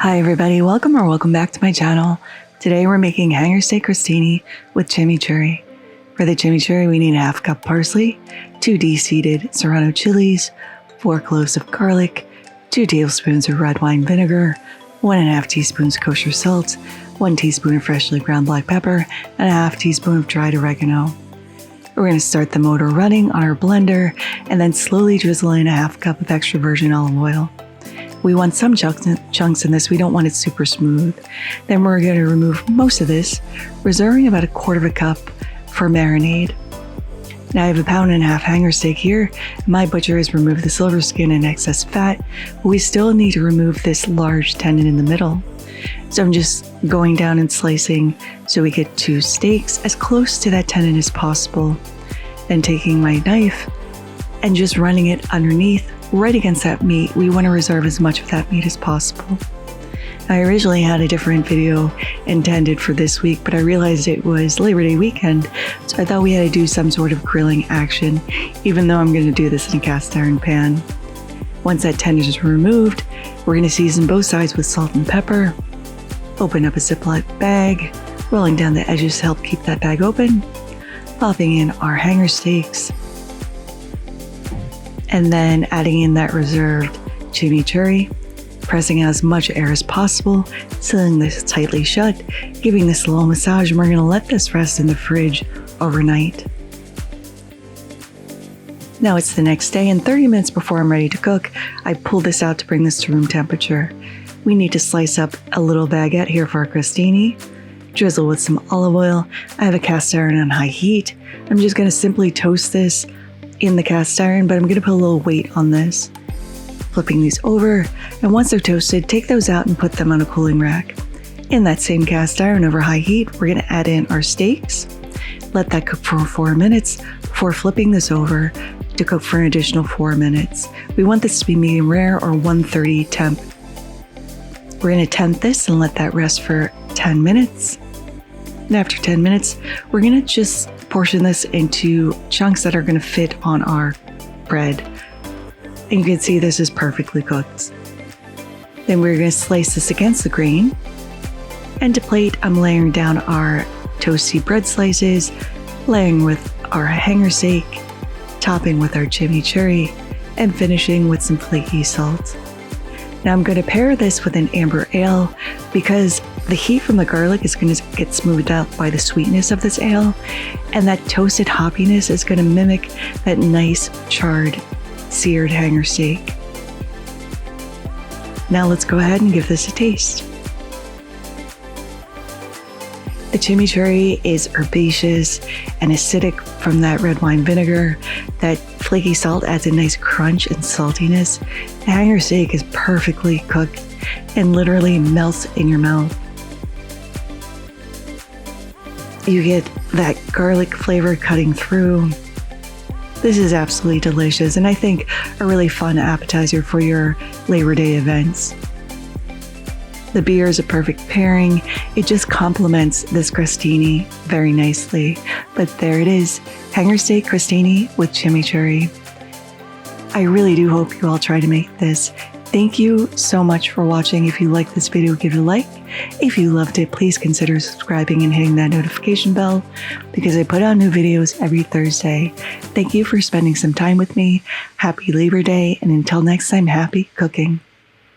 Hi everybody, welcome back to my channel. Today we're making hanger steak crostini with chimichurri. For the chimichurri we need a half cup parsley, 2 deseeded serrano chilies, 4 cloves of garlic, 2 tablespoons of red wine vinegar, 1.5 teaspoons kosher salt, 1 teaspoon of freshly ground black pepper, and a half teaspoon of dried oregano. We're going to start the motor running on our blender and then slowly drizzle in a half cup of extra virgin olive oil. We want some chunks in this, we don't want it super smooth. Then we're going to remove most of this, reserving about 1/4 cup for marinade. Now I have 1.5 pound hanger steak here. My butcher has removed the silver skin and excess fat, but we still need to remove this large tendon in the middle. So I'm just going down and slicing so we get 2 steaks as close to that tendon as possible. Then taking my knife and just running it underneath right against that meat. We want to reserve as much of that meat as possible. I originally had a different video intended for this week, but I realized it was Labor Day weekend, so I thought we had to do some sort of grilling action, even though I'm going to do this in a cast iron pan. Once that tendon is removed, we're going to season both sides with salt and pepper, open up a Ziploc bag, rolling down the edges to help keep that bag open, popping in our hanger steaks, and then adding in that reserved chimichurri, pressing out as much air as possible, sealing this tightly shut, giving this a little massage, and we're going to let this rest in the fridge overnight. Now it's the next day, and 30 minutes before I'm ready to cook, I pull this out to bring this to room temperature. We need to slice up a little baguette here for our crostini, drizzle with some olive oil. I have a cast iron on high heat. I'm just going to simply toast this in the cast iron, but I'm going to put a little weight on this. Flipping these over, and once they're toasted, take those out and put them on a cooling rack. In that same cast iron over high heat, we're going to add in our steaks. Let that cook for 4 minutes before flipping this over to cook for an additional 4 minutes. We want this to be medium rare or 130 temp. We're going to temp this and let that rest for 10 minutes. And after 10 minutes, we're going to just portion this into chunks that are going to fit on our bread. And you can see this is perfectly cooked. Then we're going to slice this against the grain. And to plate, I'm layering down our toasty bread slices, layering with our hanger steak, topping with our chimichurri, and finishing with some flaky salt. Now I'm going to pair this with an amber ale because the heat from the garlic is going to get smoothed out by the sweetness of this ale, and that toasted hoppiness is going to mimic that nice charred seared hanger steak. Now let's go ahead and give this a taste. The chimichurri is herbaceous and acidic from that red wine vinegar. That flaky salt adds a nice crunch and saltiness. The hanger steak is perfectly cooked and literally melts in your mouth. You get that garlic flavor cutting through. This is absolutely delicious, and I think a really fun appetizer for your Labor Day events. The beer is a perfect pairing. It just complements this crostini very nicely. But there it is, hanger steak crostini with chimichurri. I really do hope you all try to make this. Thank you so much for watching. If you liked this video, give it a like. If you loved it, please consider subscribing and hitting that notification bell because I put out new videos every Thursday. Thank you for spending some time with me. Happy Labor Day, and until next time, happy cooking.